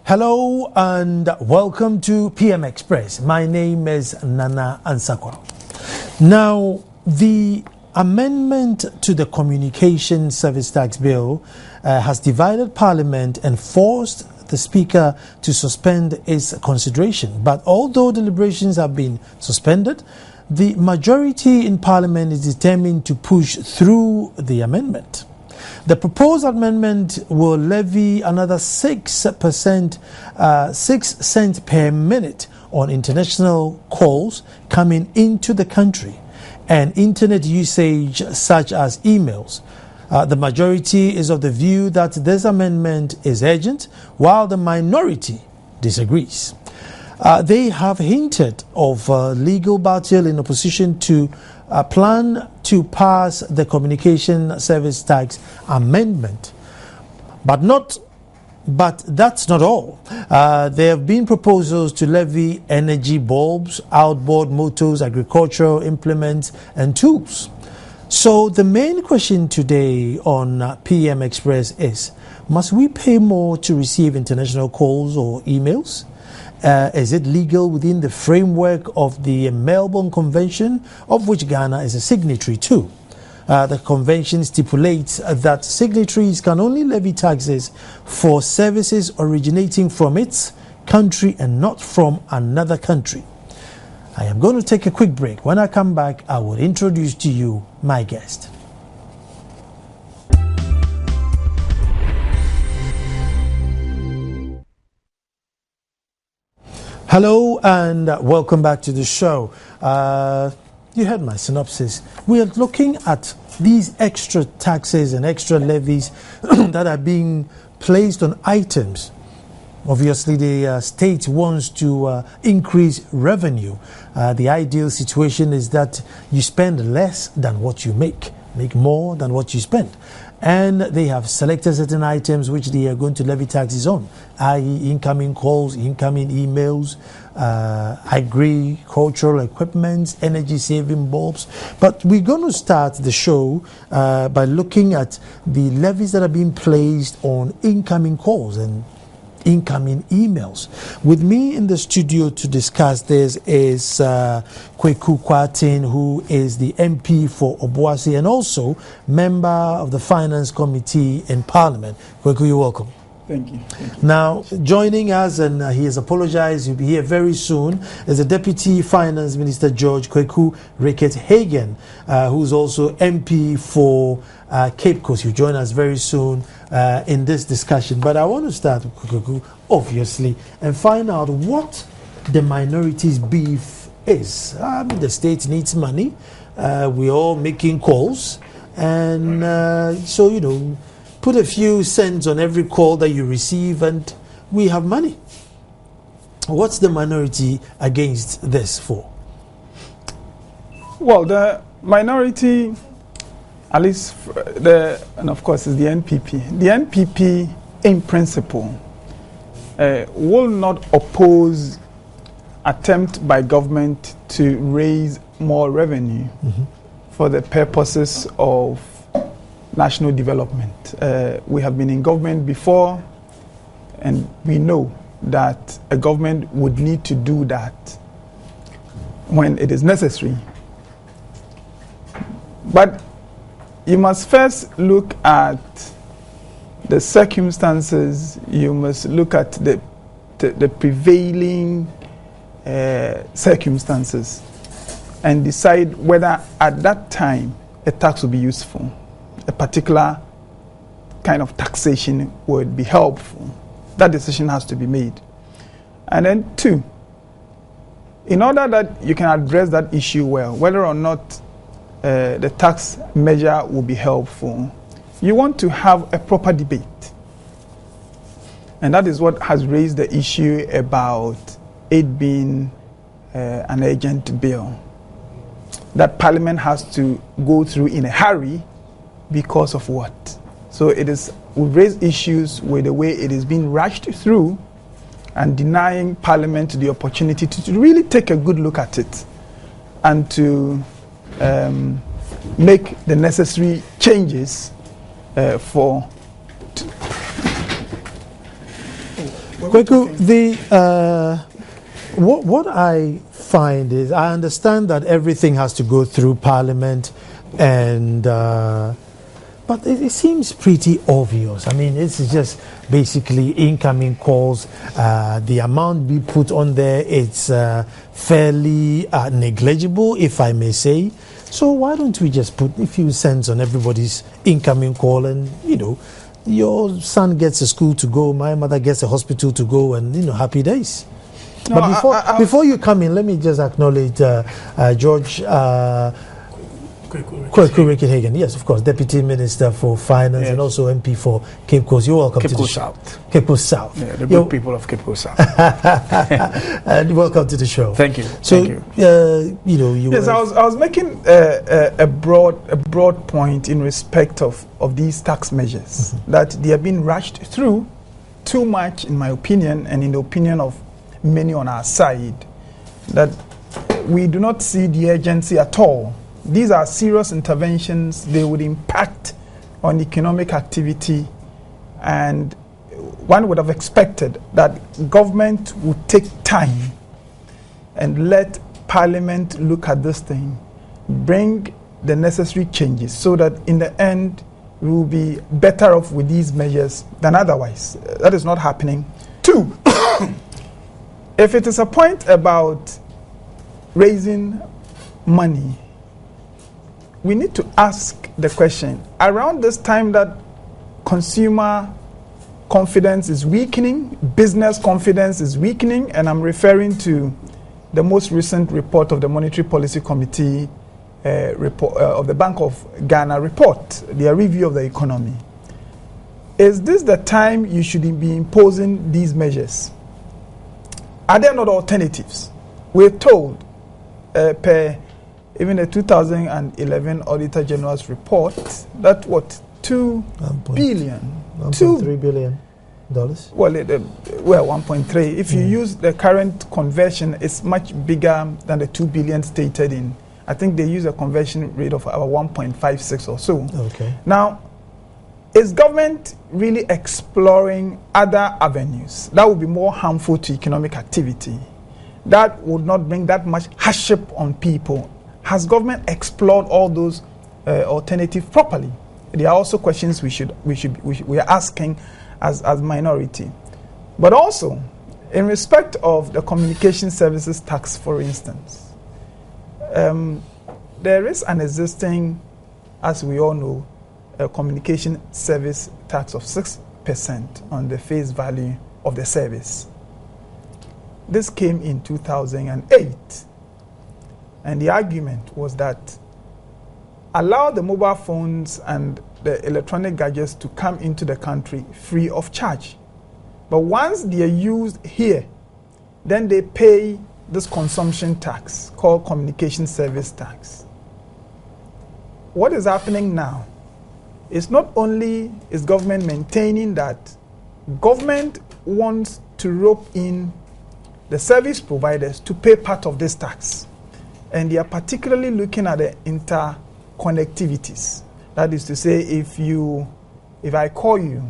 Hello and welcome to PM Express. My name is Nana Ansakwa. Now, the amendment to the Communication Service Tax Bill has divided Parliament and forced the Speaker to suspend its consideration. But although deliberations have been suspended, the majority in Parliament is determined to push through the amendment. The proposed amendment will levy another 6%, 6 cents per minute on international calls coming into the country and internet usage such as emails. The majority is of the view that this amendment is urgent, while the minority disagrees. They have hinted of legal battle in opposition to plan to pass the Communication Service Tax Amendment. But that's not all. There have been proposals to levy energy bulbs, outboard motors, agricultural implements and tools. So the main question today on PM Express is, must we pay more to receive international calls or emails? Is it legal within the framework of the Melbourne Convention, of which Ghana is a signatory to? The convention stipulates that signatories can only levy taxes for services originating from its country and not from another country. I am going to take a quick break. When I come back, I will introduce to you my guest. Hello and welcome back to the show. You heard my synopsis. We are looking at these extra taxes and extra levies that are being placed on items. Obviously, the state wants to increase revenue. The ideal situation is that you spend less than what you make more than what you spend. And they have selected certain items which they are going to levy taxes on, i.e. incoming calls, incoming emails, agricultural equipment, energy-saving bulbs. But we're going to start the show by looking at the levies that are being placed on incoming calls and incoming emails. With me in the studio to discuss this is Kweku Kwarteng, who is the MP for Obuasi and also member of the Finance Committee in Parliament. Kweku, you're welcome. Thank you. Now, joining us, and he has apologized, he'll be here very soon, is the Deputy Finance Minister George Kwaku Ricketts-Hagen, who's also MP for Cape Coast. He'll join us very soon in this discussion. But I want to start with Kwaku, obviously, and find out what the minorities' beef is. The state needs money. We're all making calls. And so, put a few cents on every call that you receive and we have money. What's the minority against this for? Well, the minority, at least, and of course, is the NPP. The NPP, in principle, will not oppose attempt by government to raise more revenue for the purposes of national development. We have been in government before, and we know that a government would need to do that when it is necessary. But you must first look at the circumstances. You must look at the prevailing circumstances and decide whether at that time a tax will be useful. A particular kind of taxation would be helpful. That decision has to be made. And then two, in order that you can address that issue well, whether or not the tax measure will be helpful, you want to have a proper debate. And that is what has raised the issue about it being an urgent bill that Parliament has to go through in a hurry. Because of what? So we've raised issues with the way it is being rushed through and denying Parliament the opportunity to really take a good look at it and to make the necessary changes for Kweku, what I find is, I understand that everything has to go through Parliament, and but it seems pretty obvious. I mean, it's just basically incoming calls. The amount we put on there, it's fairly negligible, if I may say. So why don't we just put a few cents on everybody's incoming call, and your son gets a school to go, my mother gets a hospital to go, and happy days. No, but before you come in, let me just acknowledge George Kweku Rickett-Hagan. Yes, of course, Deputy Minister for Finance, and also MP for Cape Coast. You're welcome to the show. Cape Coast South. Yeah, the good people of Cape Coast South. And welcome to the show. Thank you. So, Thank you. Yes, I was making a broad point in respect of these tax measures, that they are being rushed through too much, in my opinion, and in the opinion of many on our side, that we do not see the urgency at all. These are serious interventions. They would impact on economic activity, and one would have expected that government would take time and let Parliament look at this thing, bring the necessary changes, so that in the end we will be better off with these measures than otherwise. That is not happening. Two, if it is a point about raising money, we need to ask the question, around this time that consumer confidence is weakening, business confidence is weakening, and I'm referring to the most recent report of the Monetary Policy Committee of the Bank of Ghana report, their review of the economy. Is this the time you should be imposing these measures? Are there not alternatives? We're told even the 2011 Auditor General's report that 2.3 billion. Well, 1.3. If you use the current conversion, it's much bigger than the 2 billion stated in. I think they use a conversion rate of about 1.56 or so. Okay. Now, is government really exploring other avenues that would be more harmful to economic activity, that would not bring that much hardship on people? Has government explored all those alternatives properly? There are also questions we are asking as minority. But also, in respect of the communication services tax, for instance, there is an existing, as we all know, a communication service tax of 6% on the face value of the service. This came in 2008. And the argument was that allow the mobile phones and the electronic gadgets to come into the country free of charge. But once they are used here, then they pay this consumption tax called communication service tax. What is happening now is not only is government maintaining that, government wants to rope in the service providers to pay part of this tax. And they are particularly looking at the interconnectivities. That is to say, if I call you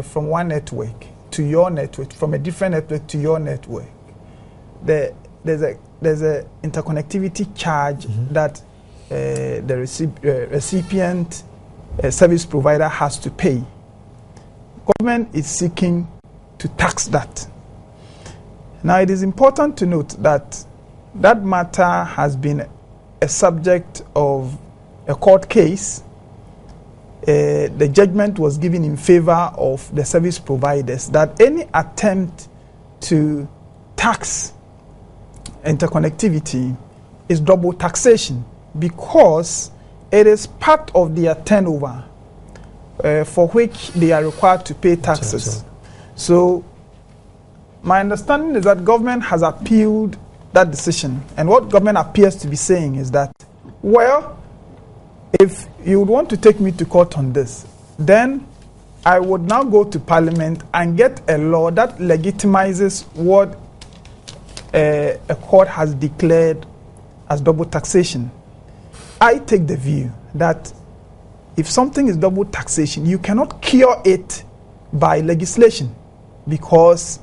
from one network to your network, from a different network to your network, there's a interconnectivity charge that the recipient service provider has to pay. Government is seeking to tax that. Now, it is important to note that that matter has been a subject of a court case. The judgment was given in favor of the service providers that any attempt to tax interconnectivity is double taxation, because it is part of their turnover for which they are required to pay taxes. So my understanding is that government has appealed that decision, and what government appears to be saying is that, well, if you would want to take me to court on this, then I would now go to Parliament and get a law that legitimizes what a court has declared as double taxation. I take the view that if something is double taxation, you cannot cure it by legislation, because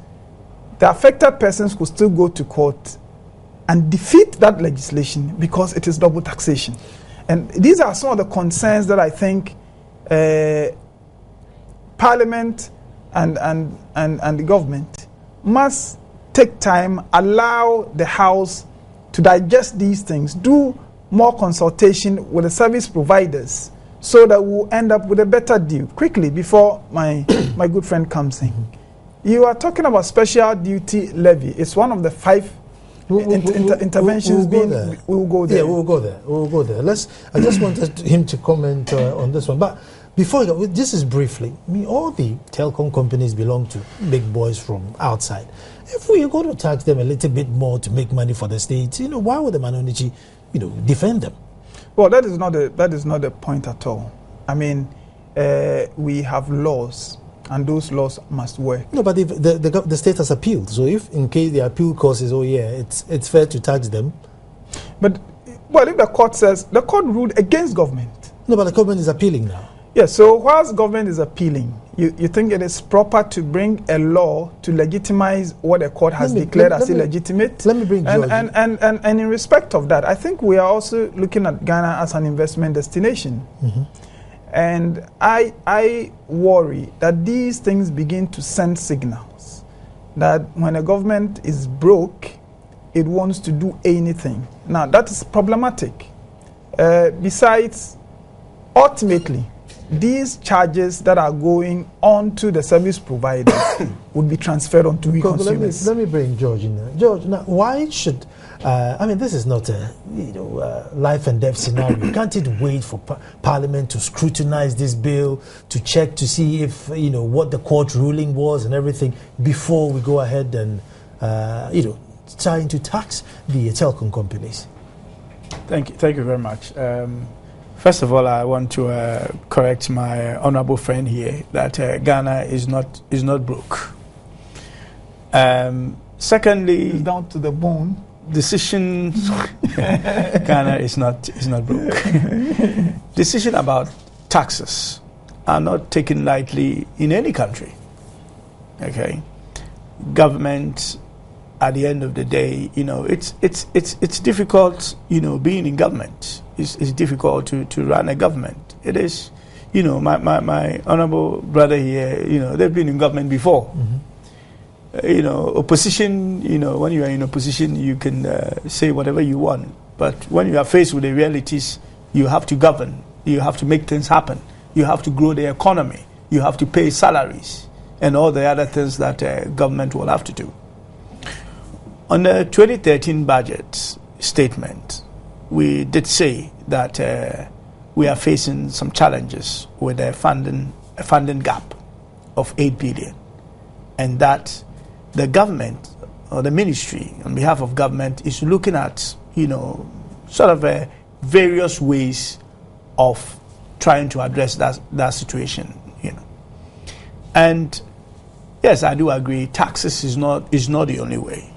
the affected persons could still go to court and defeat that legislation because it is double taxation. And these are some of the concerns that I think Parliament and the government must take time, allow the House to digest these things, do more consultation with the service providers so that we'll end up with a better deal. Quickly, before my good friend comes in. You are talking about special duty levy. It's one of the 5 interventions we will go there. Yeah, we will go there. We will go there. I just wanted him to comment on this one. But before you go, this is briefly. I mean, all the telecom companies belong to big boys from outside. If we are going to tax them a little bit more to make money for the state, why would the minority, defend them? Well, that is not the point at all. I mean, we have laws, and those laws must work. No, but if the state has appealed. So if in case the appeal causes, it's fair to tax them. But, well, if the court says, the court ruled against government. No, but the government is appealing now. Yes, so whilst government is appealing, you think it is proper to bring a law to legitimize what the court has declared as illegitimate? Let me bring George. And in respect of that, I think we are also looking at Ghana as an investment destination. Mm-hmm. And I worry that these things begin to send signals that when a government is broke, it wants to do anything. Now, that is problematic. Besides, ultimately, these charges that are going on to the service providers would be transferred onto we consumers. Let me bring George in there. George, now, why should... this is not a life and death scenario. Can't it wait for Parliament to scrutinize this bill, to check to see if, what the court ruling was and everything before we go ahead and, trying to tax the telecom companies? Thank you very much. First of all, I want to correct my honorable friend here that Ghana is not broke. Secondly, it's down to the bone. Decision Ghana is not broke. Decision about taxes are not taken lightly in any country. Okay, government. At the end of the day, it's difficult. Being in government is difficult to run a government. It is, my honorable brother here. They've been in government before. Mm-hmm. Opposition. When you are in opposition, you can say whatever you want. But when you are faced with the realities, you have to govern. You have to make things happen. You have to grow the economy. You have to pay salaries and all the other things that government will have to do. On the 2013 budget statement, we did say that we are facing some challenges with a funding gap of 8 billion, and that the government or the ministry on behalf of government is looking at various ways of trying to address that situation. And yes, I do agree, taxes is not the only way.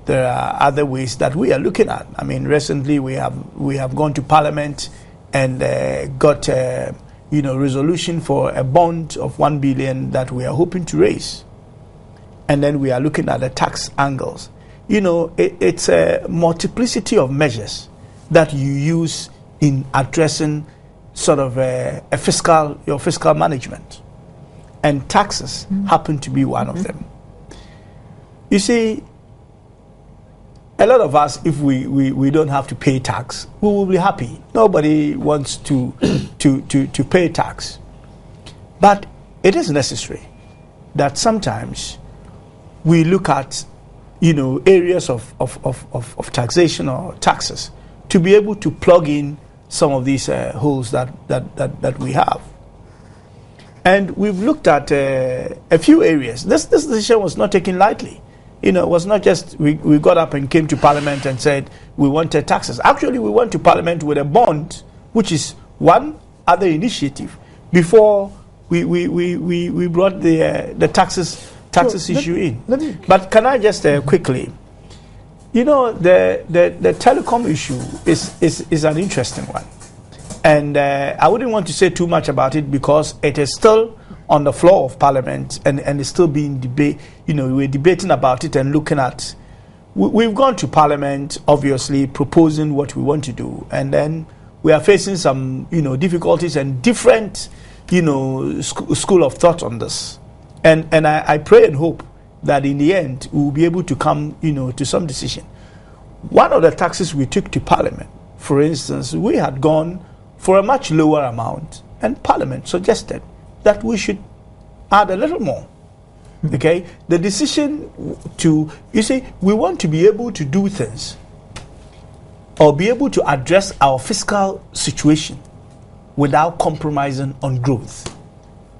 There are other ways that we are looking at. I mean, recently we have gone to Parliament and got resolution for a bond of 1 billion that we are hoping to raise. And then we are looking at the tax angles. It's a multiplicity of measures that you use in addressing sort of your fiscal management. And taxes happen to be one of them. You see, a lot of us, if we don't have to pay tax, we will be happy. Nobody wants to pay tax. But it is necessary that sometimes we look at areas of taxation or taxes to be able to plug in some of these holes that we have. And we've looked at a few areas. This decision was not taken lightly. It was not just we got up and came to Parliament and said we wanted taxes. Actually, we went to Parliament with a bond, which is one other initiative, before we brought the taxes issue in. But can I just quickly, the telecom issue is an interesting one, and I wouldn't want to say too much about it because it is still on the floor of Parliament, and it's still being debate. We're debating about it and looking at. We've gone to Parliament, obviously, proposing what we want to do, and then we are facing some, difficulties and different, school of thought on this. And I pray and hope that in the end we will be able to come, to some decision. One of the taxes we took to Parliament, for instance, we had gone for a much lower amount, and Parliament suggested that we should add a little more. Okay, the decision to, we want to be able to do things or be able to address our fiscal situation without compromising on growth.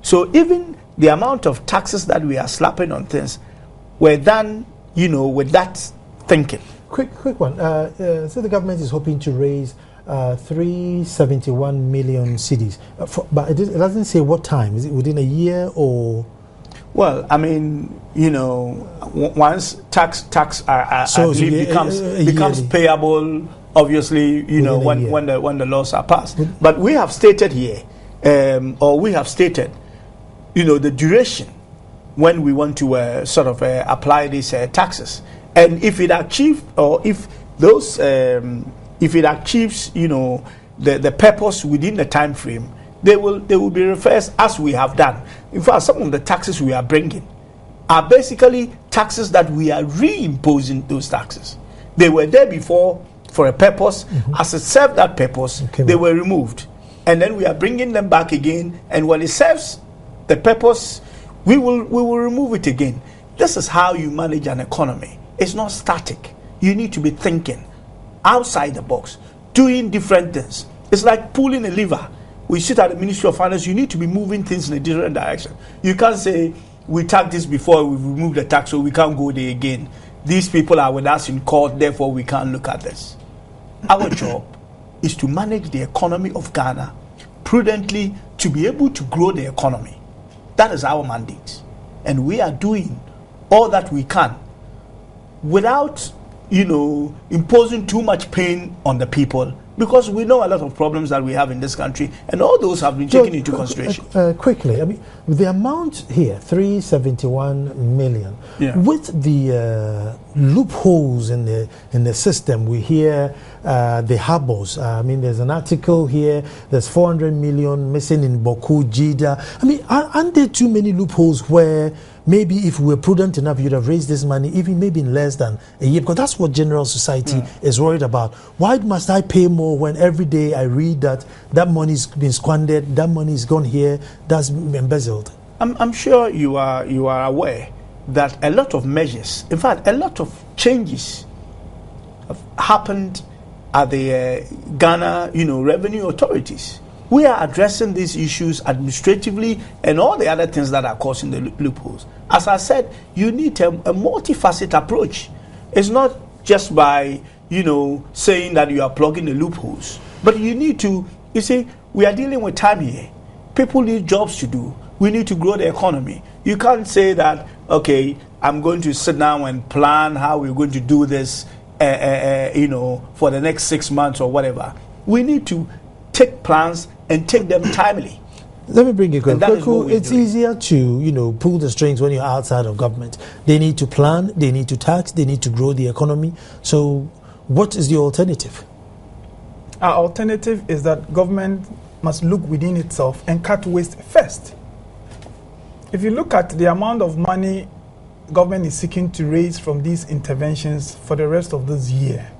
So even the amount of taxes that we are slapping on things were done, with that thinking. Quick one. So the government is hoping to raise 371 million cedis, but it doesn't say what time. Is it within a year or? Well, I mean, once tax becomes payable, obviously, when the laws are passed. But we have stated here, the duration when we want to apply these taxes, and if it achieves, or if those, if it achieves, the purpose within the time frame, they will be reversed as we have done. In fact, some of the taxes we are bringing are basically taxes that we are reimposing those taxes. They were there before for a purpose. As it served that purpose, they were removed. And then we are bringing them back again. And when it serves the purpose, we will remove it again. This is how you manage an economy. It's not static. You need to be thinking outside the box, doing different things. It's like pulling a lever. We sit at the Ministry of Finance, you need to be moving things in a different direction. You can't say, we taxed this before, we've removed the tax, so we can't go there again. These people are with us in court, therefore we can't look at this. Our job is to manage the economy of Ghana prudently, to be able to grow the economy. That is our mandate. And we are doing all that we can without, imposing too much pain on the people, because we know a lot of problems that we have in this country, and all those have been taken into consideration. Quickly, I mean, the amount here, 371 million, with the loopholes in the system, we hear the harbors. I mean, there's an article here, there's 400 million missing in Boku, Jida. I mean, aren't there too many loopholes where maybe if we were prudent enough, you'd have raised this money even maybe in less than a year? Because that's what general society is worried about. Why must I pay more when every day I read that money's been squandered, that money's gone here, that's embezzled? I'm sure you are aware that a lot of measures, in fact, a lot of changes have happened at the Ghana, revenue authorities. We are addressing these issues administratively and all the other things that are causing the loopholes. As I said, you need a multifaceted approach. It's not just by, saying that you are plugging the loopholes. But you need to, we are dealing with time here. People need jobs to do. We need to grow the economy. You can't say that, okay, I'm going to sit down and plan how we're going to do this, for the next 6 months or whatever. We need to take plans and take them timely. Let me bring it quick. It's easier to, pull the strings when you're outside of government. They need to plan, they need to tax, they need to grow the economy. So what is the alternative? Our alternative is that government must look within itself and cut waste first. If you look at the amount of money government is seeking to raise from these interventions for the rest of this year,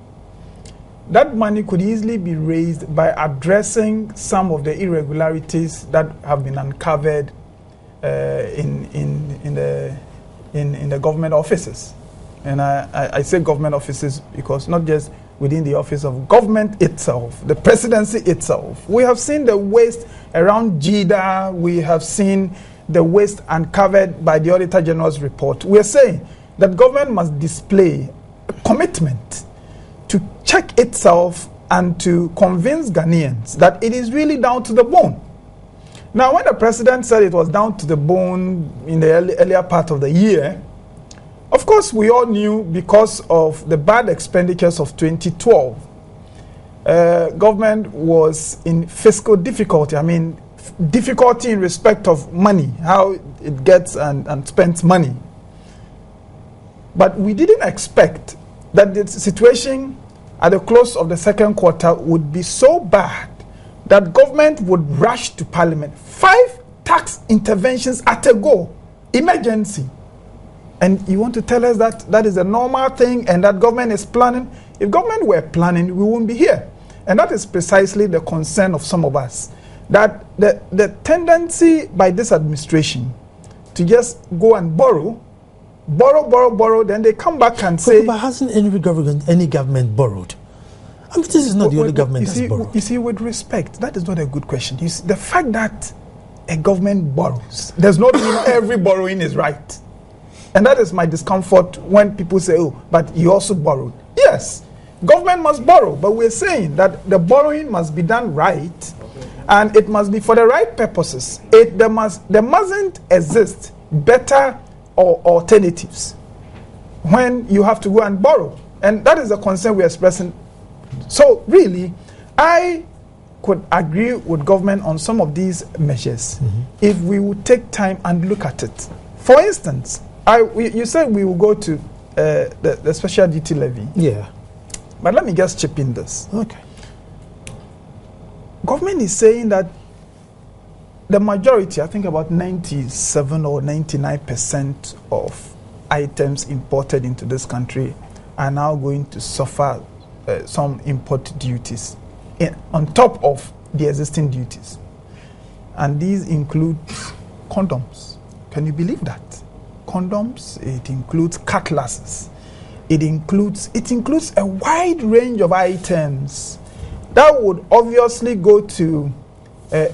that money could easily be raised by addressing some of the irregularities that have been uncovered in the government offices. And I say government offices because not just within the office of government itself, the presidency itself. We have seen the waste around JIDA. We have seen the waste uncovered by the Auditor General's report. We are saying that government must display a commitment to check itself and to convince Ghanaians that it is really down to the bone. Now, when the president said it was down to the bone in the earlier part of the year, of course, we all knew because of the bad expenditures of 2012, government was in fiscal difficulty. I mean, difficulty in respect of money, how it gets and spends money. But we didn't expect that the situation at the close of the second quarter would be so bad that government would rush to Parliament. 5 tax interventions at a go, emergency. And you want to tell us that that is a normal thing and that government is planning? If government were planning, we wouldn't be here. And that is precisely the concern of some of us. That the tendency by this administration to just go and borrow, then they come back and say... But hasn't any government borrowed? I mean, this is not the only government that's borrowed. You see, with respect, that is not a good question. You see, the fact that a government borrows does not mean every borrowing is right. And that is my discomfort when people say, oh, but you also borrowed. Yes, government must borrow, but we're saying that the borrowing must be done right, and it must be for the right purposes. There mustn't exist better or alternatives when you have to go and borrow. And that is the concern we're expressing. So really, I could agree with government on some of these measures if we would take time and look at it. For instance, you said we will go to the special duty levy. Yeah. But let me just chip in this. Okay. Government is saying that the majority, I think about 97 or 99% of items imported into this country are now going to suffer some import duties on top of the existing duties. And these include condoms. Can you believe that? Condoms, it includes cutlasses. It includes a wide range of items that would obviously go to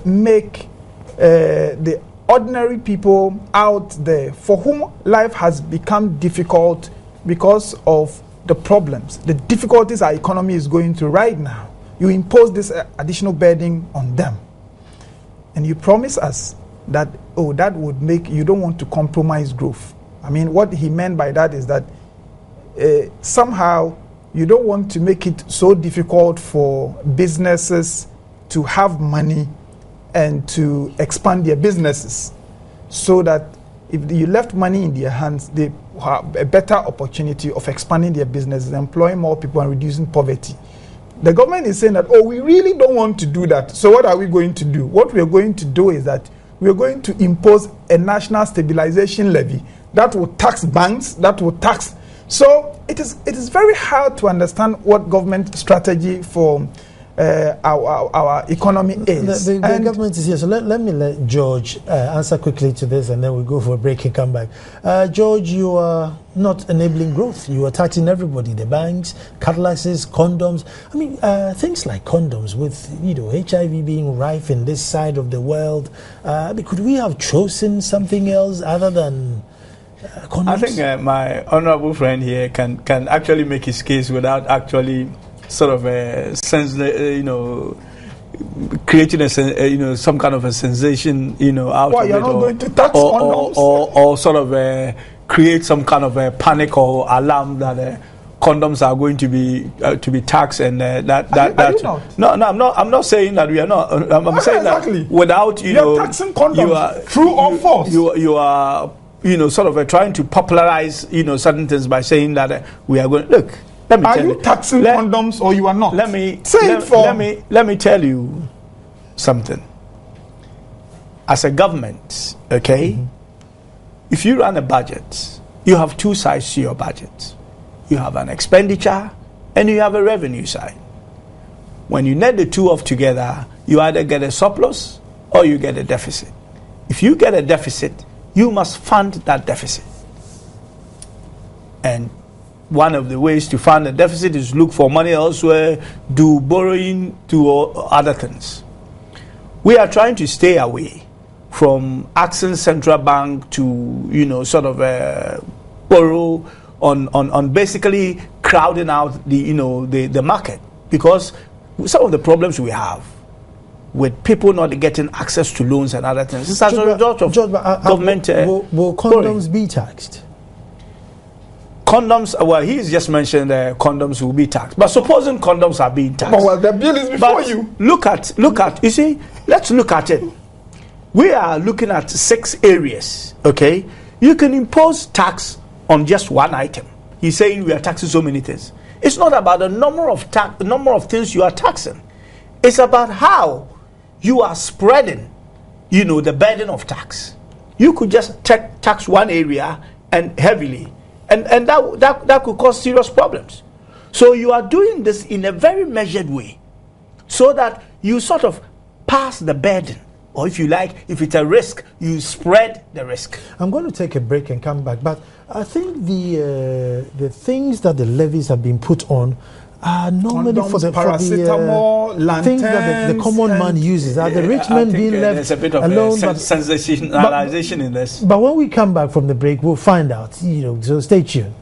make the ordinary people out there for whom life has become difficult because of the problems, the difficulties our economy is going through right now. You impose this additional burden on them. And you promise us that, that would make, you don't want to compromise growth. I mean, what he meant by that is that somehow you don't want to make it so difficult for businesses to have money and to expand their businesses, so that if you left money in their hands, they have a better opportunity of expanding their businesses, employing more people and reducing poverty. The government is saying that, we really don't want to do that. So what are we going to do? What we are going to do is that we are going to impose a national stabilization levy that will tax banks, that will tax. So it is very hard to understand what government strategy for our economy is. The government is here, so let me let George answer quickly to this, and then we'll go for a break and come back. George, you are not enabling growth. You are taxing everybody, the banks, cutlasses, condoms. I mean, things like condoms, with HIV being rife in this side of the world. Could we have chosen something else other than condoms? I think my honorable friend here can actually make his case without actually sort of a sense, creating a some kind of a sensation, out of you're it, not going to tax condoms, or sort of create some kind of a panic or alarm that condoms are going to be taxed, and that. No, I'm not saying that we are not. I'm saying exactly. That without you're taxing condoms, true or false. You are sort of trying to popularize certain things by saying that we are going. Look. Are you taxing condoms or you are not? Let me tell you something. As a government, okay, if you run a budget, you have two sides to your budget. You have an expenditure and you have a revenue side. When you net the two off together, you either get a surplus or you get a deficit. If you get a deficit, you must fund that deficit. And one of the ways to fund the deficit is look for money elsewhere, do borrowing, do other things. We are trying to stay away from asking central bank to, sort of borrow on basically crowding out the market, because some of the problems we have with people not getting access to loans and other things is as a result of government. Will condoms be taxed? Condoms, he's just mentioned condoms will be taxed. But supposing condoms are being taxed. Well, the bill is before you. Look at, you see, let's look at it. we are looking at 6 areas, okay? You can impose tax on just one item. He's saying we are taxing so many things. It's not about the number of things you are taxing. It's about how you are spreading, the burden of tax. You could just tax one area and heavily, and that could cause serious problems. So you are doing this in a very measured way, so that you sort of pass the burden, or if you like, if it's a risk, you spread the risk. I'm going to take a break and come back, but I think the things that the levies have been put on are normally for the things that the common man uses. Are the rich men being left there's a bit of alone? Sensationalization in this. But when we come back from the break, we'll find out. So stay tuned.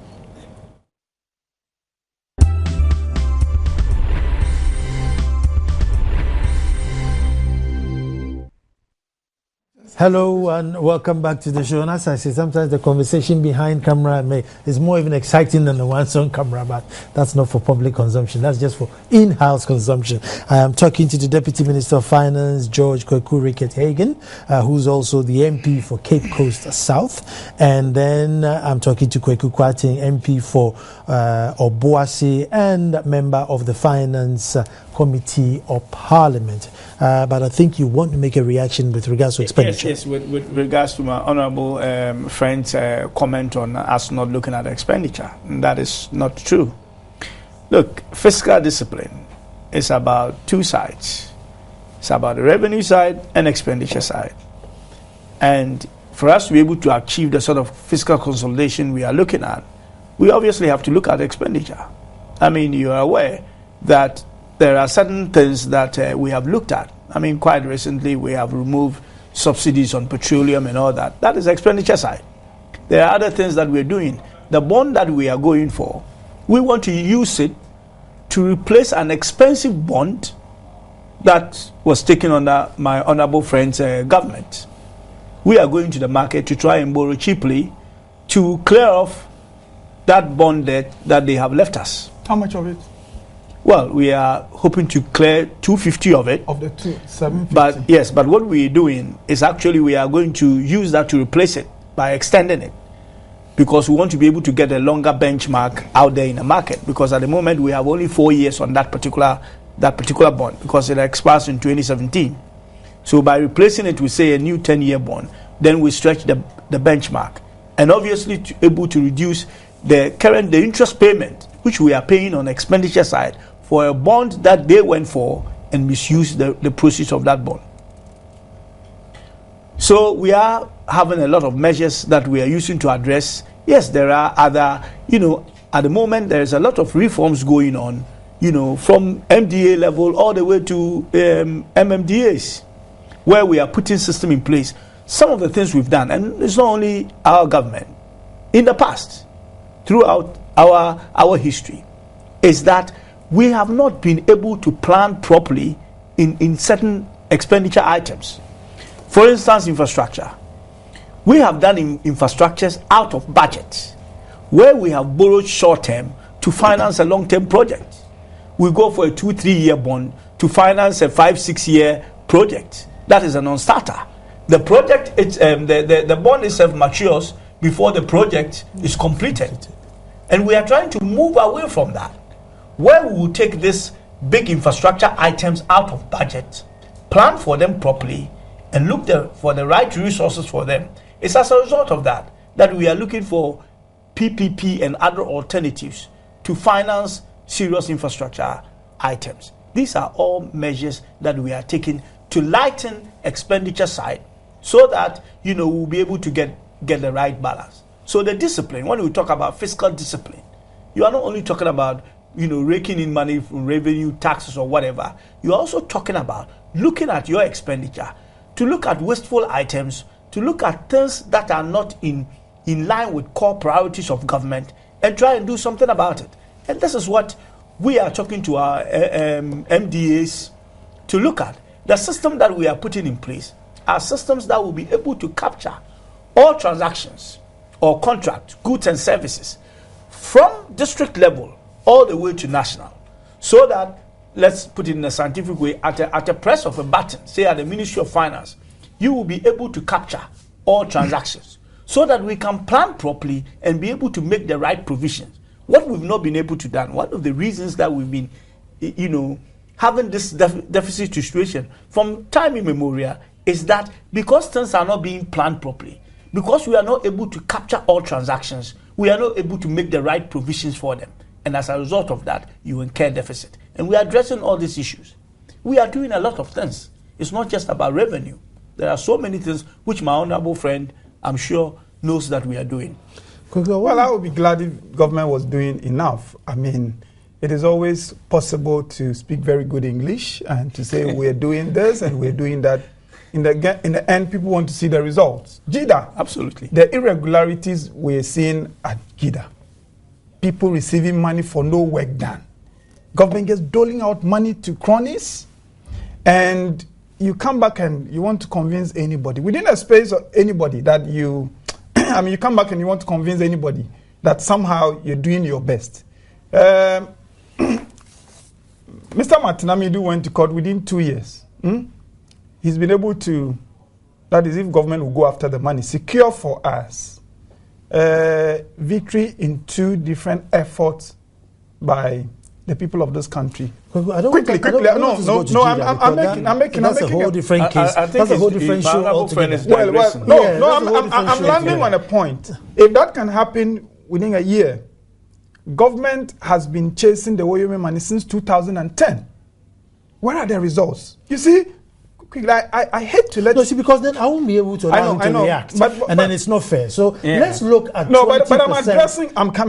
Hello and welcome back to the show. And as I say, sometimes the conversation behind camera is more even exciting than the ones on camera, but that's not for public consumption. That's just for in-house consumption. I am talking to the Deputy Minister of Finance, George Kwaku Rickett-Hagen, who's also the MP for Cape Coast South. And then I'm talking to Kwaku Kwarteng, MP for Obuasi and member of the Finance Committee of Parliament. But I think you want to make a reaction with regards to expenditure. Yes, with regards to my honourable friend's comment on us not looking at expenditure. That is not true. Look, fiscal discipline is about 2 sides. It's about the revenue side and expenditure side. And for us to be able to achieve the sort of fiscal consolidation we are looking at, we obviously have to look at expenditure. I mean, you are aware that there are certain things that we have looked at. I mean, quite recently we have removed subsidies on petroleum and all that. That is expenditure side. There are other things that we're doing. The bond that we are going for, we want to use it to replace an expensive bond that was taken under my honorable friend's government. We are going to the market to try and borrow cheaply to clear off that bond debt that they have left us. How much of it? Well, we are hoping to clear 250 of it. Of the 750. But yes, but what we are doing is actually we are going to use that to replace it by extending it, because we want to be able to get a longer benchmark out there in the market. Because at the moment we have only 4 years on that particular bond, because it expires in 2017. So by replacing it with, say, a new 10-year bond, then we stretch the benchmark, and obviously able to reduce the interest payment which we are paying on expenditure side for a bond that they went for and misused the proceeds of that bond. So we are having a lot of measures that we are using to address. Yes, there are other, at the moment there is a lot of reforms going on, from MDA level all the way to MMDAs, where we are putting system in place. Some of the things we've done, and it's not only our government, in the past, throughout our history, is that we have not been able to plan properly in certain expenditure items. For instance, infrastructure. We have done infrastructures out of budget, where we have borrowed short-term to finance a long-term project. We go for a 2-3 year bond to finance a 5-6 year project. That is a non-starter. The project, the bond itself matures before the project is completed. And we are trying to move away from that, where we will take these big infrastructure items out of budget, plan for them properly, and look for the right resources for them. It's as a result of that we are looking for PPP and other alternatives to finance serious infrastructure items. These are all measures that we are taking to lighten expenditure side, so that we'll be able to get the right balance. So the discipline, when we talk about fiscal discipline, you are not only talking about raking in money from revenue, taxes or whatever. You are also talking about looking at your expenditure, to look at wasteful items, to look at things that are not in line with core priorities of government, and try and do something about it. And this is what we are talking to our MDAs to look at. The system that we are putting in place are systems that will be able to capture all transactions or contract, goods and services, from district level all the way to national, so that, let's put it in a scientific way, at a press of a button, say at the Ministry of Finance, you will be able to capture all transactions so that we can plan properly and be able to make the right provisions. What we've not been able to do, one of the reasons that we've been, having this deficit situation from time immemorial is that because things are not being planned properly, because we are not able to capture all transactions, we are not able to make the right provisions for them. And as a result of that, you incur deficit. And we are addressing all these issues. We are doing a lot of things. It's not just about revenue. There are so many things which my honorable friend, I'm sure, knows that we are doing. Well, I would be glad if government was doing enough. I mean, it is always possible to speak very good English and to say we're doing this and we're doing that. In the end, people want to see the results. GIDA. Absolutely. The irregularities we're seeing at GIDA. People receiving money for no work done. Government gets doling out money to cronies, and you come back and you want to convince anybody within a space of anybody that you you come back and you want to convince anybody that somehow you're doing your best. Mr. Martin Amidu went to court within 2 years. He's been able to, that is if government will go after the money, secure for us victory in 2 different efforts by the people of this country. Quickly. I'm making. That's a whole different case. That's a whole different show altogether. I'm landing on a point. If that can happen within a year, government has been chasing the Woyome money since 2010. Where are the results? You see, I hate to let... No, see, because then I won't be able to allow him to react. And then it's not fair. So let's look at 20%. But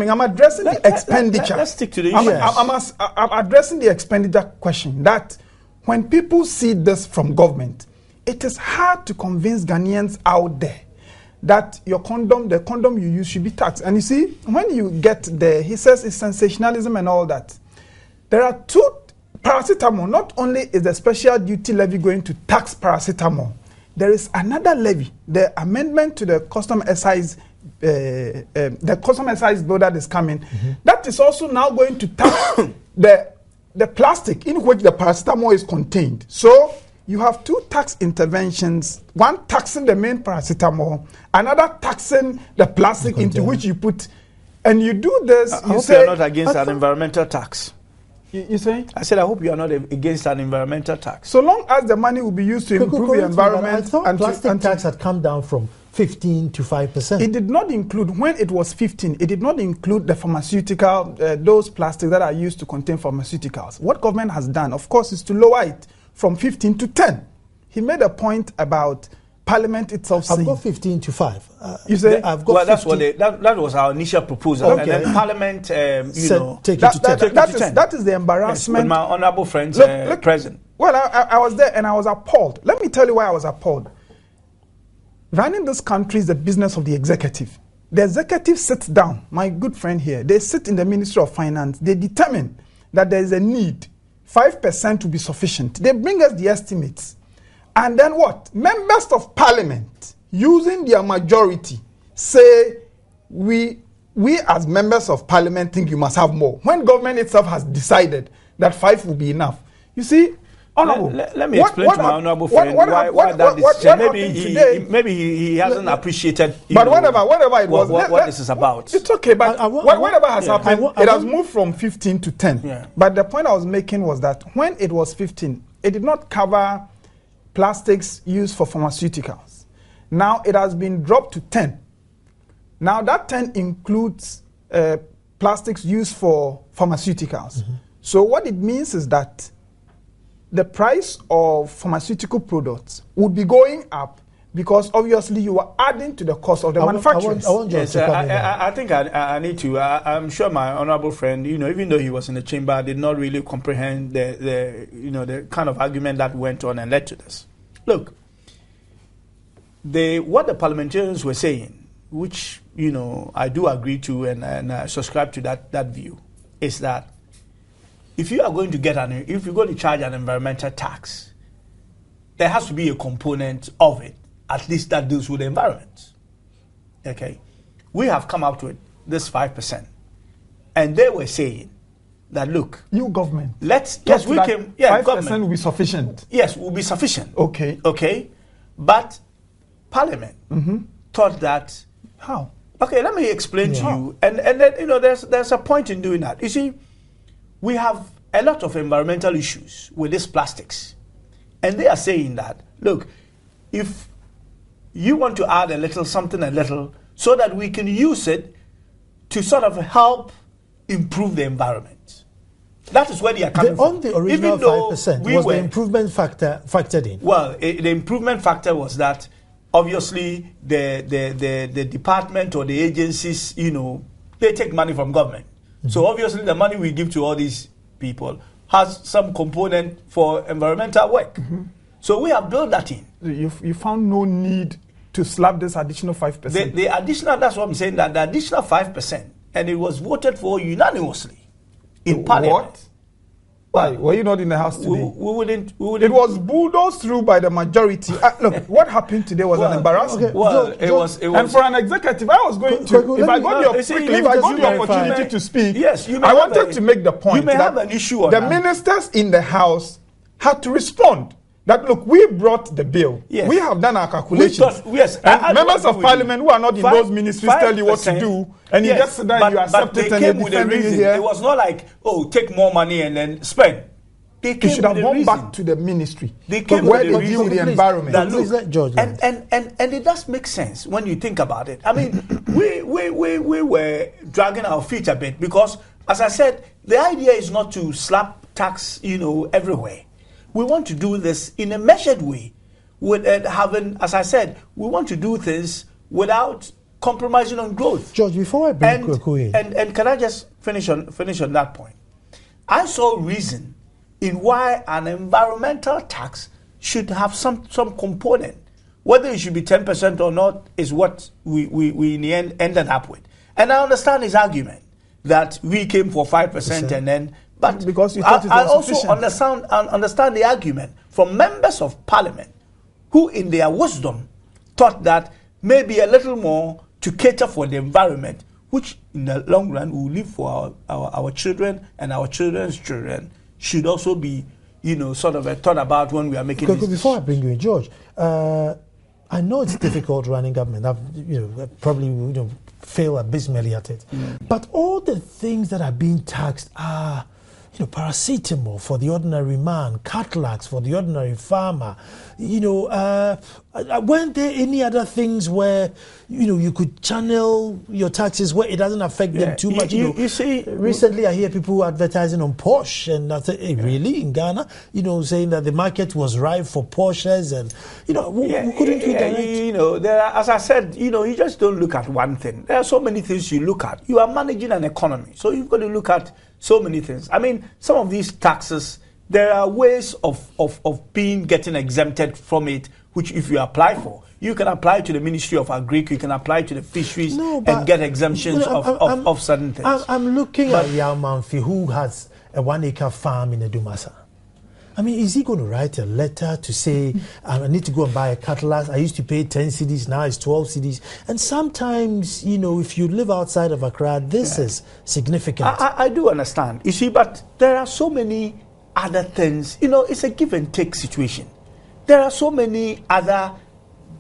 I'm addressing the expenditure. Let's stick to the issues. I'm addressing the expenditure question. That when people see this from government, it is hard to convince Ghanaians out there that the condom you use should be taxed. And you see, when you get there, he says it's sensationalism and all that. There are 2 paracetamol. Not only is the special duty levy going to tax paracetamol, there is another levy, the amendment to the custom excise, the custom excise bill that is coming. That is also now going to tax the plastic in which the paracetamol is contained. So you have 2 tax interventions, one taxing the main paracetamol, another taxing the plastic into which you put, and you do this. I hope you're not against an environmental tax. You say? I said I hope you are not against an environmental tax. So long as the money will be used to improve the environment. I thought plastic tax had come down from 15 to 5%. It did not include, when it was 15, it did not include the pharmaceutical, those plastics that are used to contain pharmaceuticals. What government has done, of course, is to lower it from 15 to 10. He made a point about Parliament itself saying... I've got 15 to 5. You say? I've got 15. That was our initial proposal. Okay. And then Parliament, take it to 10. That is the embarrassment. Yes, with my honourable friends present. Well, I was there and I was appalled. Let me tell you why I was appalled. Running this country is the business of the executive. The executive sits down, my good friend here, they sit in the Ministry of Finance, they determine that there is a need, 5% will be sufficient. They bring us the estimates. And then what? Members of Parliament, using their majority, say, we as members of Parliament think you must have more. When government itself has decided that 5 will be enough. You see, Honorable, let me explain to my honorable friend why that decision. Maybe he hasn't appreciated. But whatever it was, what this is about. It's okay. But whatever has happened, it has moved from 15 to 10. Yeah. But the point I was making was that when it was 15, it did not cover plastics used for pharmaceuticals. Now it has been dropped to 10. Now that 10 includes plastics used for pharmaceuticals. So what it means is that the price of pharmaceutical products would be going up because obviously you are adding to the cost of the manufacturers. I think I need to. I'm sure my honourable friend, even though he was in the chamber, did not really comprehend the kind of argument that went on and led to this. Look, what the parliamentarians were saying, which I do agree to and I subscribe to that view, is that if you are going to if you're going to charge an environmental tax, there has to be a component of it, at least that deals with the environment. Okay, we have come up with this 5%, and they were saying that look, you government, 5% will be sufficient. Yes, will be sufficient. Okay. Okay, But Parliament thought that. How? Okay, let me explain to you. And then, you know, there's a point in doing that. You see, we have a lot of environmental issues with these plastics. And they are saying that, look, if you want to add a little, something a little, so that we can use it to sort of help improve the environment. That is where they are coming from. On the original 5%, was the improvement factor factored in? Well, the improvement factor was that obviously the department or the agencies, you know, they take money from government. So obviously the money we give to all these people has some component for environmental work. So we have built that in. You found no need to slap this additional 5%? The additional, that's what I'm saying, that the additional 5%, and it was voted for unanimously in Parliament. What? Why? Were you not in the House today? We wouldn't. It was bulldozed through by the majority. Look, what happened today was an embarrassment. Okay. Well, George, it was. And for an executive, I was going to, if I got the opportunity to speak, yes, you may I wanted to make the point you may that have an issue on the that. ministers in the House had to respond. That look, we brought the bill. Yes. We have done our calculations. Yes, and members of Parliament who are not in those ministries tell you what to do, and you just sit there and you accept it and you're defending it here. It was not like, oh, take more money and then spend. They came should have with gone back to the ministry. They came where with they deal with the environment. That, Please let George and it does make sense when you think about it. I mean, we were dragging our feet a bit because, as I said, the idea is not to slap tax, you know, everywhere. We want to do this in a measured way, with having, as I said, we want to do things without compromising on growth. George, before I bring Kwaku in, and can I just finish on that point? I saw reason in why an environmental tax should have some component. Whether it should be 10% or not is what we in the end ended up with. And I understand his argument that we came for 5% and then. But because you thought I also understand the argument from members of Parliament who, in their wisdom, thought that maybe a little more to cater for the environment, which in the long run will live for our children and our children's children, should also be, you know, sort of thought about when we are making this. Before I bring you in, George, I know it's difficult running government. I've probably fail abysmally at it. But all the things that are being taxed are, paracetamol for the ordinary man, Catlax for the ordinary farmer. Weren't there any other things where, you could channel your taxes where it doesn't affect them too much? You see, recently I hear people advertising on Porsche, and I say, hey, really, in Ghana? Saying that the market was ripe for Porsches, and, couldn't we direct? as I said, you just don't look at one thing. There are so many things you look at. You are managing an economy, so you've got to look at so many things. I mean, some of these taxes, there are ways of getting exempted from it, which if you apply for, you can apply to the Ministry of Agric, you can apply to the fisheries and get exemptions of certain things. I'm looking at Yao Manfi, who has a 1 acre farm in Edumasa. I mean, is he going to write a letter to say, I need to go and buy a cutlass? I used to pay 10 cedis, now it's 12 cedis. And sometimes, if you live outside of Accra, this is significant. I do understand. You see, but there are so many other things. It's a give and take situation. There are so many other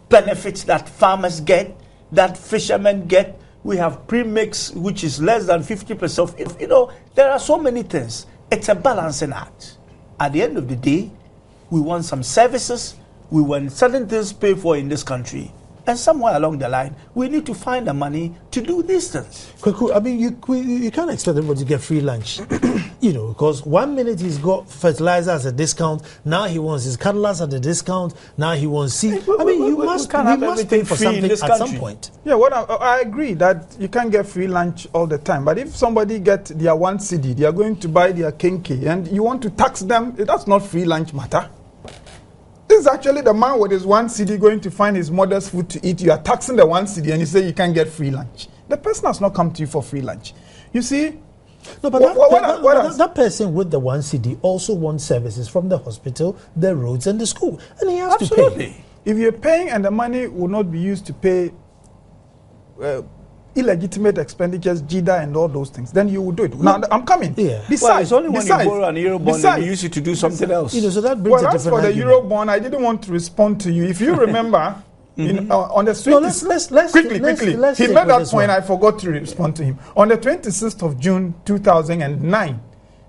benefits that farmers get, that fishermen get. We have premix, which is less than 50%. There are so many things. It's a balancing act. At the end of the day, we want some services, we want certain things paid for in this country, and somewhere along the line, we need to find the money to do these things. I mean, you can't expect everybody to get free lunch, because 1 minute he's got fertilizer at a discount, now he wants his cutlass at a discount, now he wants seed. We must pay for something at some point. Yeah, I agree that you can't get free lunch all the time, but if somebody get their 1 cedi, they are going to buy their kenke, and you want to tax them, that's not free lunch matter. This is actually the man with his 1 cedi going to find his mother's food to eat. You are taxing the 1 cedi and you say you can't get free lunch. The person has not come to you for free lunch. You see? No, but that person with the 1 cedi also wants services from the hospital, the roads, and the school. And he has to pay. If you're paying and the money will not be used to pay illegitimate expenditures, JIDA and all those things, then you will do it. Now, I'm coming. Yeah. Besides, it's only when you borrow an Eurobond that you use it to do something else. So that brings a different as for the Eurobond, I didn't want to respond to you. If you remember, on the 26th, quickly. He made that point, I forgot to respond to him. On the 26th of June 2009,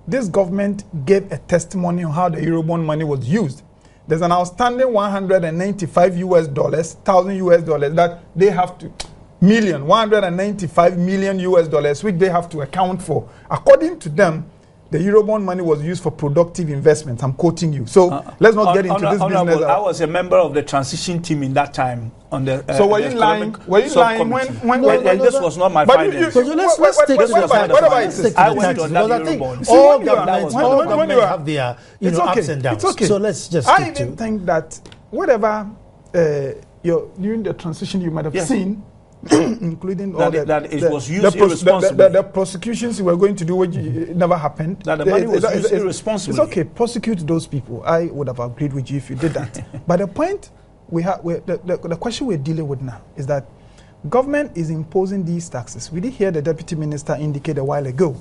this government gave a testimony on how the Eurobond money was used. There's an outstanding $195,000 that they have to, 195 million US dollars, which they have to account for. According to them, the Eurobond money was used for productive investments. I'm quoting you. So let's not get into this business. I was a member of the transition team in that time. On the so were you lying? Were you lying when this was not my findings? Let's take this. I went on that Eurobond. All governments have their ups and downs. It's okay. So let's just. I even think that whatever during the transition you might have seen. Including all the prosecutions you were going to do, which never happened. That the money was used irresponsibly. It's okay, prosecute those people. I would have agreed with you if you did that. But the point the question we're dealing with now is that government is imposing these taxes. We did hear the deputy minister indicate a while ago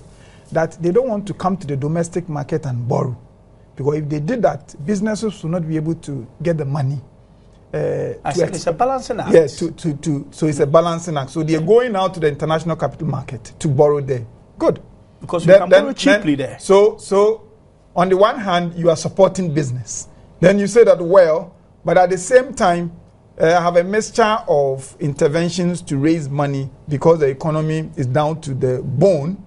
that they don't want to come to the domestic market and borrow, because if they did that, businesses will not be able to get the money. It's a balancing act. Yes, so it's a balancing act. So they're going out to the international capital market to borrow there. Good. Because you can borrow cheaply there. So on the one hand, you are supporting business. Then you say that, well, but at the same time, I have a mixture of interventions to raise money because the economy is down to the bone,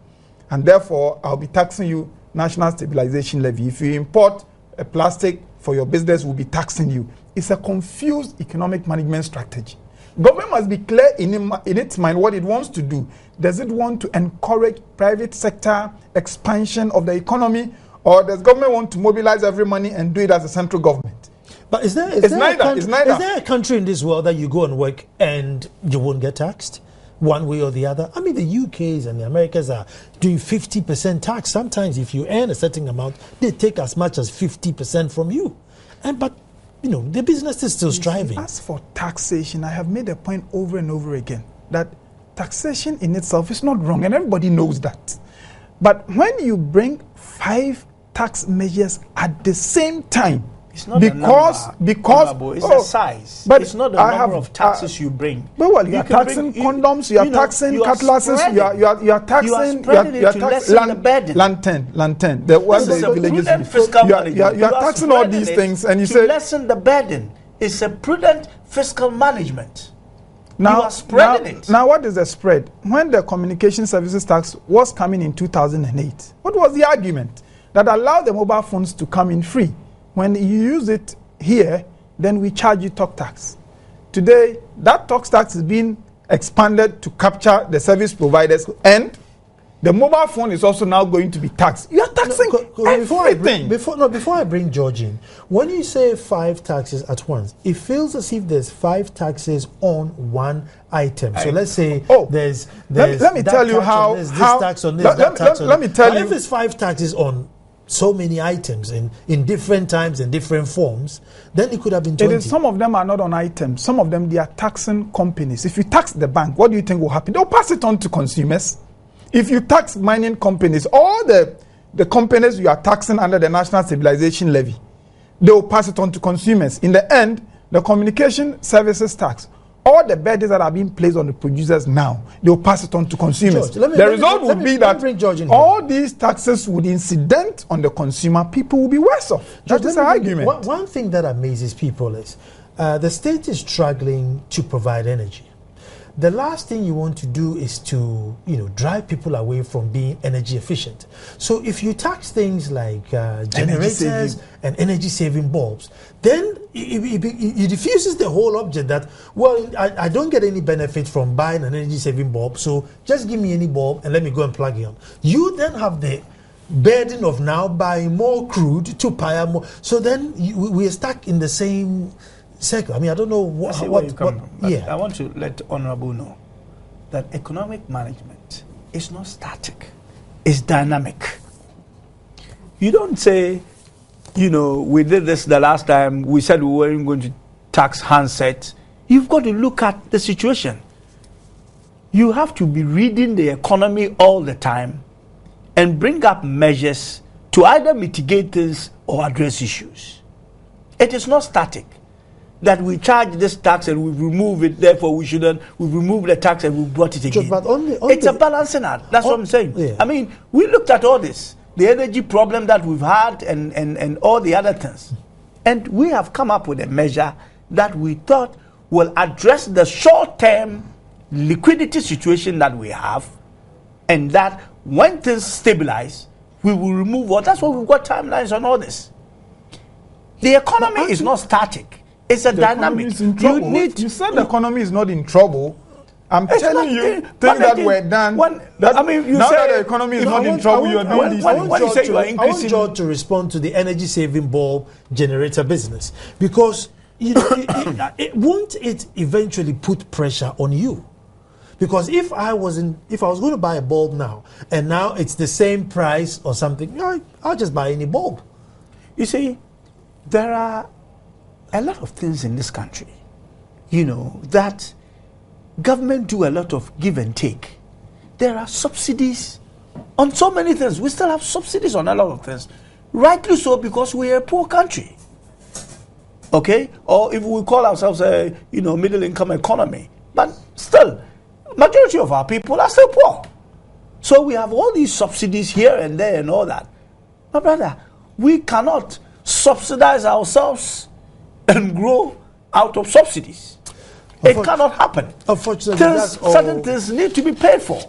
and therefore I'll be taxing you national stabilization levy. If you import a plastic for your business, we'll be taxing you. It's a confused economic management strategy. Government must be clear in its mind what it wants to do. Does it want to encourage private sector expansion of the economy, or does government want to mobilize every money and do it as a central government? But is there a country in this world that you go and work and you won't get taxed one way or the other? I mean, the UKs and the Americans are doing 50% tax. Sometimes if you earn a certain amount, they take as much as 50% from you. But the business is still striving. As for taxation, I have made a point over and over again that taxation in itself is not wrong, and everybody knows that. But when you bring 5 tax measures at the same time, it's not because it's a size. But it's not the number of taxes you bring. But well, you are taxing condoms, you are taxing cutlasses, you are taxing lantern. The one the villages you are taxing all these things, and you say lessen the burden. It's a prudent fiscal management. Now, you are spreading it. Now, what is the spread? When the communication services tax was coming in 2008, what was the argument that allowed the mobile phones to come in free? When you use it here, then we charge you talk tax. Today, that talk tax is being expanded to capture the service providers, and the mobile phone is also now going to be taxed. You are taxing everything. Before I bring George in, when you say 5 taxes at once, it feels as if there's 5 taxes on one item. So let's say there's let me tell you how this tax on this, that tax on let me tell you. If it's 5 taxes on so many items in different times and different forms, then it could have been 20. Some of them are not on items. Some of them, they are taxing companies. If you tax the bank, what do you think will happen? They'll pass it on to consumers. If you tax mining companies, all the companies you are taxing under the National Stabilization Levy, they will pass it on to consumers. In the end, the communication services tax, all the burdens that are being placed on the producers now, they will pass it on to consumers. The result would be that all these taxes would incident on the consumer. People will be worse off. That is the argument. One thing that amazes people is the state is struggling to provide energy. The last thing you want to do is to, drive people away from being energy efficient. So if you tax things like generators and energy-saving bulbs, then it diffuses the whole object that, well, I don't get any benefit from buying an energy-saving bulb, so just give me any bulb and let me go and plug it on. You then have the burden of now buying more crude to power more. So then we are stuck in the same circle. I mean, I don't know what I want to let Honorable know that economic management is not static. It's dynamic. You don't say, we did this the last time, we said we weren't going to tax handsets. You've got to look at the situation. you have to be reading the economy all the time and bring up measures to either mitigate things or address issues. It is not static. That we charge this tax and we remove it, therefore we shouldn't. We remove the tax and we brought it again. But it's a balancing act. That's what I'm saying. Yeah. I mean, we looked at all this, the energy problem that we've had and all the other things. And we have come up with a measure that we thought will address the short-term liquidity situation that we have, and that when things stabilize, we will remove all. That's why we've got timelines on all this. The economy is not static. It's a dynamic. You said the economy is not in trouble. I'm telling you, things that were done. Now that the economy is not in trouble, you are doing these things. I want George to respond to the energy saving bulb generator business, because won't it eventually put pressure on you? Because if I was going to buy a bulb now, and now it's the same price or something, I'll just buy any bulb. You see, there are a lot of things in this country, that government do a lot of give and take. There are subsidies on so many things. We still have subsidies on a lot of things. Rightly so, because we are a poor country. Okay? Or if we call ourselves a middle income economy. But still, majority of our people are still poor. So we have all these subsidies here and there and all that. My brother, we cannot subsidize ourselves and grow out of subsidies. It cannot happen. Unfortunately, certain things need to be paid for.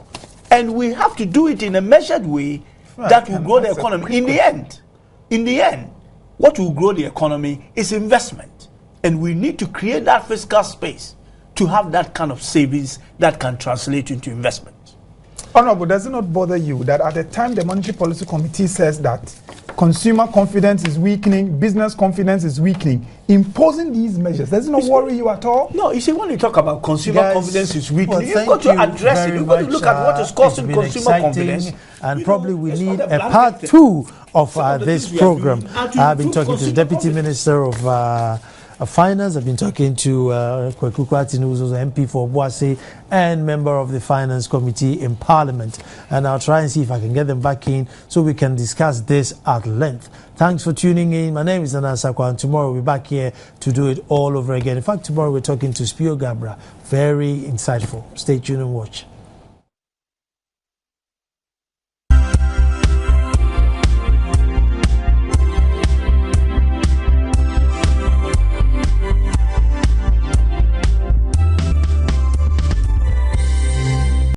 And we have to do it in a measured way that will grow the economy. In the end, what will grow the economy is investment. And we need to create that fiscal space to have that kind of savings that can translate into investment. Honorable, does it not bother you that at the time the Monetary Policy Committee says that consumer confidence is weakening, business confidence is weakening, imposing these measures, does it not worry you at all? No, you see, when you talk about consumer confidence is weakening, you've got to address it. You've got to look at what is causing consumer confidence. And probably we need a part 2 of this program. I've been talking to the Deputy Minister of Finance. I've been talking to Kweku Kwati, who's also MP for Boise and member of the Finance Committee in Parliament. And I'll try and see if I can get them back in so we can discuss this at length. Thanks for tuning in. My name is Nana Sakwa, and tomorrow we'll be back here to do it all over again. In fact, tomorrow we're talking to Spio Gabra. Very insightful. Stay tuned and watch.